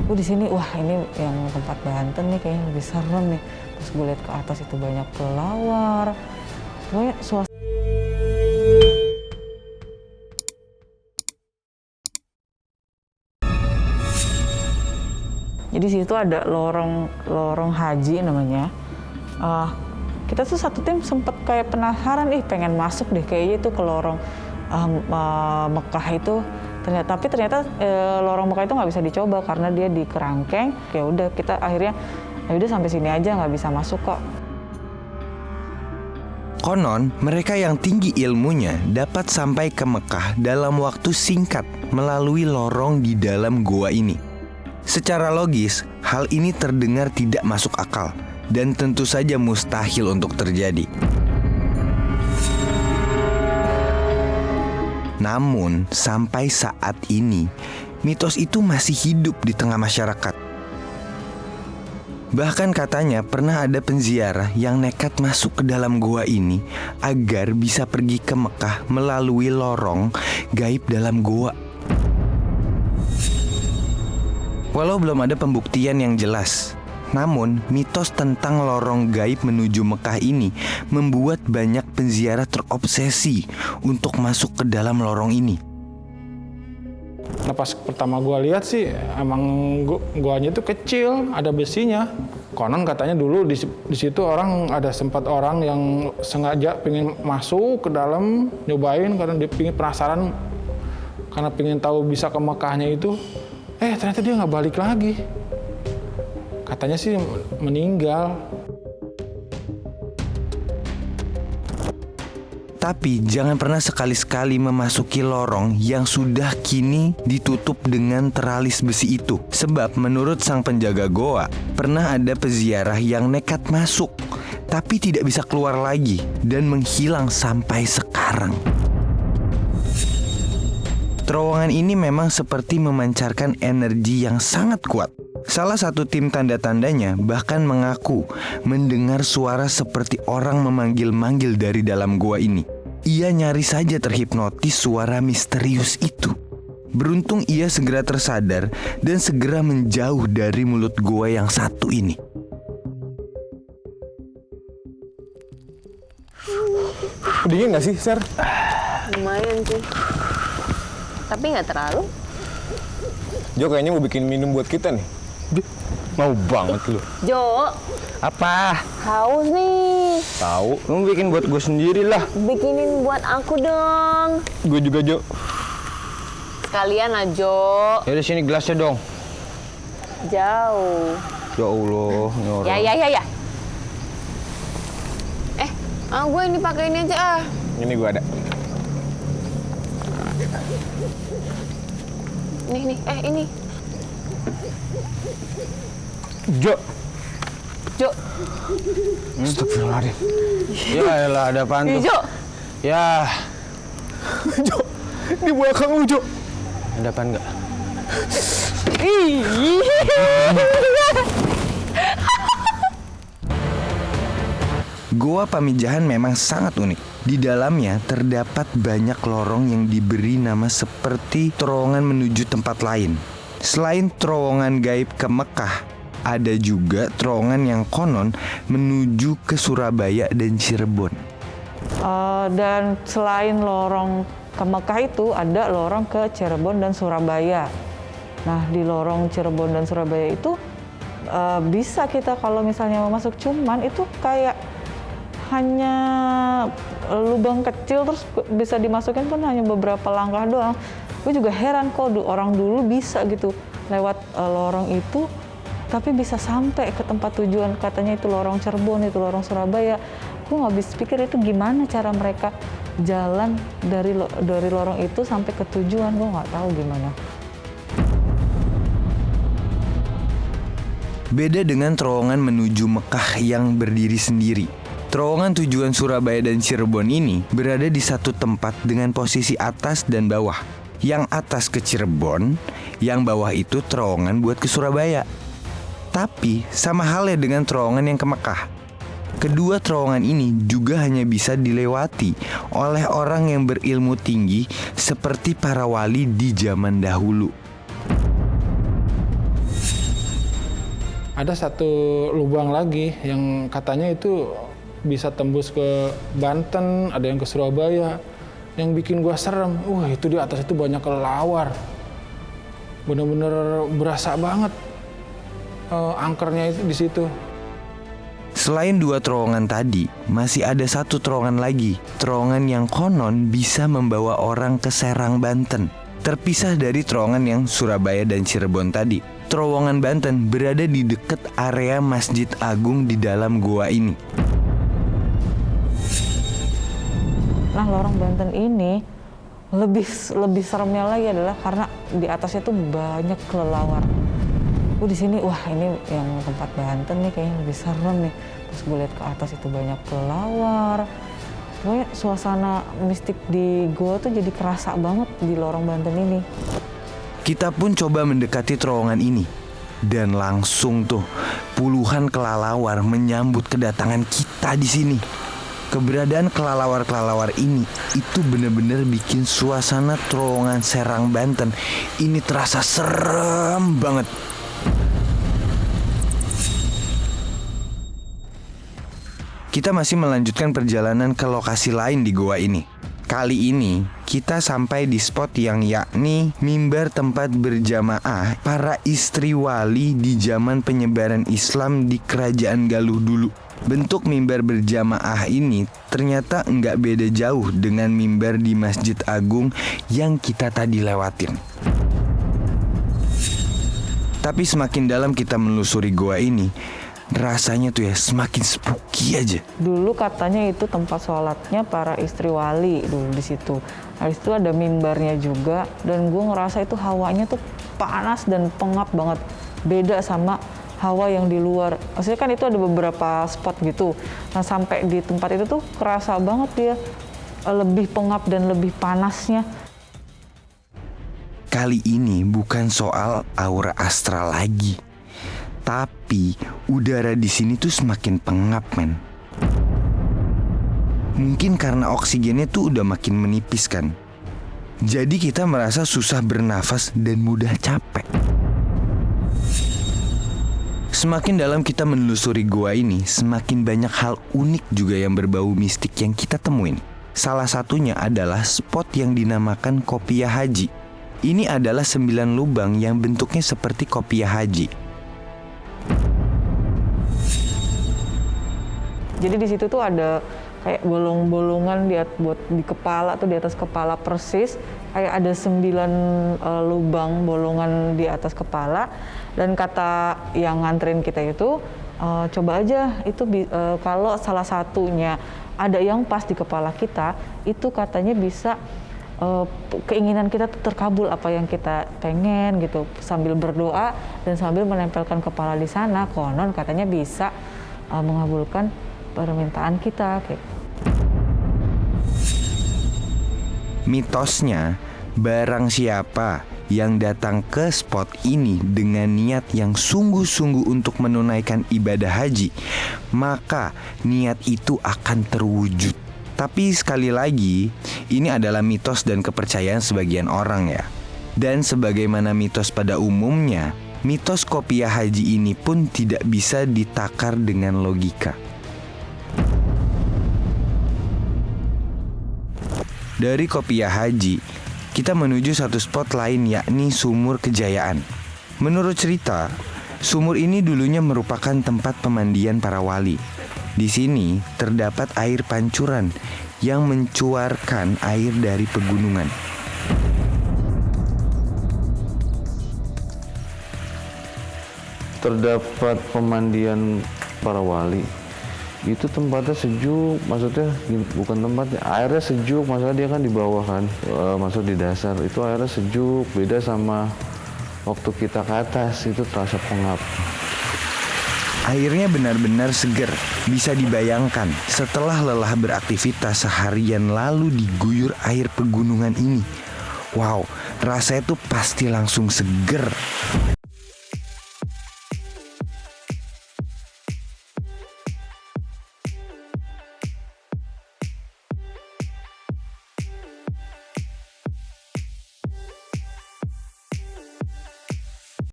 gue di sini wah ini yang tempat Banten nih kayaknya lebih serem nih. Terus gue lihat ke atas itu banyak kelawar. Pokoknya suasana. Jadi situ ada lorong haji namanya. Kita tuh satu tim sempet kayak penasaran, pengen masuk deh kayaknya itu ke lorong Mekah itu. Tapi ternyata lorong Mekah itu nggak bisa dicoba karena dia di kerangkeng. Ya udah kita akhirnya ya udah sampai sini aja, nggak bisa masuk kok. Konon, mereka yang tinggi ilmunya dapat sampai ke Mekah dalam waktu singkat melalui lorong di dalam goa ini. Secara logis, hal ini terdengar tidak masuk akal dan tentu saja mustahil untuk terjadi. Namun, sampai saat ini, mitos itu masih hidup di tengah masyarakat. Bahkan katanya pernah ada penziarah yang nekat masuk ke dalam gua ini agar bisa pergi ke Mekah melalui lorong gaib dalam gua. Walau belum ada pembuktian yang jelas, namun mitos tentang lorong gaib menuju Mekah ini membuat banyak penziarah terobsesi untuk masuk ke dalam lorong ini. Nah pas pertama gua lihat sih emang guanya itu kecil, ada besinya. Konon katanya dulu di situ sempat orang yang sengaja pengen masuk ke dalam nyobain karena dia pengen penasaran, karena pengen tahu bisa ke Mekahnya itu. Ternyata dia nggak balik lagi. Katanya sih meninggal. Tapi jangan pernah sekali-sekali memasuki lorong yang sudah kini ditutup dengan teralis besi itu. Sebab menurut sang penjaga goa, pernah ada peziarah yang nekat masuk, tapi tidak bisa keluar lagi dan menghilang sampai sekarang. Terowongan ini memang seperti memancarkan energi yang sangat kuat. Salah satu tim tanda-tandanya bahkan mengaku mendengar suara seperti orang memanggil-manggil dari dalam gua ini. Ia nyaris saja terhipnotis suara misterius itu. Beruntung ia segera tersadar dan segera menjauh dari mulut gua yang satu ini. Dingin gak sih, Ser? Lumayan sih. Tapi nggak terlalu. Jo kayaknya mau bikin minum buat kita nih. Mau banget lu. Jo. Apa? Haus nih. Tahu, lu bikin buat gue sendiri lah. Bikinin buat aku dong. Gue juga, Jo. Sekalian lah, Jo. Ya udah sini gelasnya dong. Jauh. Ya Allah, nyorong. Ya. Gue ini pakai ini aja. Ini gue ada. Nih, ini. Jo. Astagfirullahaladzim. Ya elah, ada apaan tuh? Jo. Ya. Jo, di belakang lu, Jo. Ada apaan nggak? Goa Pamijahan memang sangat unik. Di dalamnya terdapat banyak lorong yang diberi nama seperti terowongan menuju tempat lain. Selain terowongan gaib ke Mekah, ada juga terowongan yang konon menuju ke Surabaya dan Cirebon. Dan selain lorong ke Mekah itu ada lorong ke Cirebon dan Surabaya. Nah di lorong Cirebon dan Surabaya itu bisa kita kalau misalnya mau masuk, cuman itu kayak hanya lubang kecil terus bisa dimasukin pun hanya beberapa langkah doang. Gue juga heran kok orang dulu bisa gitu lewat lorong itu tapi bisa sampai ke tempat tujuan, katanya itu lorong Cirebon, itu lorong Surabaya. Gue nggak bisa pikir itu gimana cara mereka jalan dari lorong itu sampai ke tujuan, gue nggak tahu gimana. Beda dengan terowongan menuju Mekah yang berdiri sendiri. Terowongan tujuan Surabaya dan Cirebon ini berada di satu tempat dengan posisi atas dan bawah. Yang atas ke Cirebon, yang bawah itu terowongan buat ke Surabaya. Tapi sama halnya dengan terowongan yang ke Mekah. Kedua terowongan ini juga hanya bisa dilewati oleh orang yang berilmu tinggi seperti para wali di zaman dahulu. ada satu lubang lagi yang katanya itu bisa tembus ke Banten, ada yang ke Surabaya. Yang bikin gua serem, itu di atas itu banyak kelelawar. Bener-bener berasa banget angkernya itu di situ. Selain 2 terowongan tadi, masih ada 1 terowongan lagi. Terowongan yang konon bisa membawa orang ke Serang, Banten. Terpisah dari terowongan yang Surabaya dan Cirebon tadi. Terowongan Banten berada di dekat area Masjid Agung di dalam gua ini. Nah, lorong Banten ini lebih seremnya lagi adalah karena di atasnya tuh banyak kelelawar. Di sini, ini yang tempat Banten nih kayaknya lebih serem nih. Terus gue lihat ke atas itu banyak kelelawar. Pokoknya suasana mistik di gua tuh jadi kerasa banget di lorong Banten ini. Kita pun coba mendekati terowongan ini. Dan langsung tuh puluhan kelelawar menyambut kedatangan kita di sini. Keberadaan kelelawar-kelelawar ini itu benar-benar bikin suasana terowongan Serang, Banten ini terasa serem banget. Kita masih melanjutkan perjalanan ke lokasi lain di goa ini. Kali ini kita sampai di spot yang yakni mimbar tempat berjamaah para istri wali di zaman penyebaran Islam di Kerajaan Galuh dulu. Bentuk mimbar berjamaah ini ternyata nggak beda jauh dengan mimbar di Masjid Agung yang kita tadi lewatin. Tapi semakin dalam kita menelusuri goa ini, rasanya tuh ya semakin spooky aja. Dulu katanya itu tempat sholatnya para istri wali dulu di situ. Habis itu ada mimbarnya juga, dan gue ngerasa itu hawanya tuh panas dan pengap banget. Beda sama hawa yang di luar. Maksudnya kan itu ada beberapa spot gitu. Nah, sampai di tempat itu tuh kerasa banget dia lebih pengap dan lebih panasnya. Kali ini bukan soal aura astral lagi. Tapi udara di sini tuh semakin pengap, men. Mungkin karena oksigennya tuh udah makin menipis kan. Jadi kita merasa susah bernafas dan mudah capek. Semakin dalam kita menelusuri gua ini, semakin banyak hal unik juga yang berbau mistik yang kita temuin. Salah satunya adalah spot yang dinamakan Kopiah Haji. Ini adalah 9 lubang yang bentuknya seperti kopiah haji. Jadi di situ tuh ada kayak bolong-bolongan buat di kepala tuh, di atas kepala persis. Kayak ada 9 lubang bolongan di atas kepala. Dan kata yang nganterin kita itu, coba aja itu kalau salah satunya ada yang pas di kepala kita, itu katanya bisa keinginan kita tuh terkabul, apa yang kita pengen gitu. Sambil berdoa dan sambil menempelkan kepala di sana, konon katanya bisa mengabulkan permintaan kita kayak. Mitosnya, barang siapa yang datang ke spot ini dengan niat yang sungguh-sungguh untuk menunaikan ibadah haji, maka niat itu akan terwujud. Tapi sekali lagi, ini adalah mitos dan kepercayaan sebagian orang ya. Dan sebagaimana mitos pada umumnya, mitos kopiah haji ini pun tidak bisa ditakar dengan logika. Dari Kopiah Haji, kita menuju satu spot lain yakni Sumur Kejayaan. Menurut cerita, sumur ini dulunya merupakan tempat pemandian para wali. Di sini terdapat air pancuran yang mencuarkan air dari pegunungan. Terdapat pemandian para wali. Itu tempatnya sejuk, maksudnya bukan tempatnya, airnya sejuk, maksudnya dia kan di bawah kan, masuk di dasar, itu airnya sejuk, beda sama waktu kita ke atas, itu terasa pengap. Airnya benar-benar seger, bisa dibayangkan setelah lelah beraktivitas seharian lalu diguyur air pegunungan ini. Wow, rasanya tuh pasti langsung seger.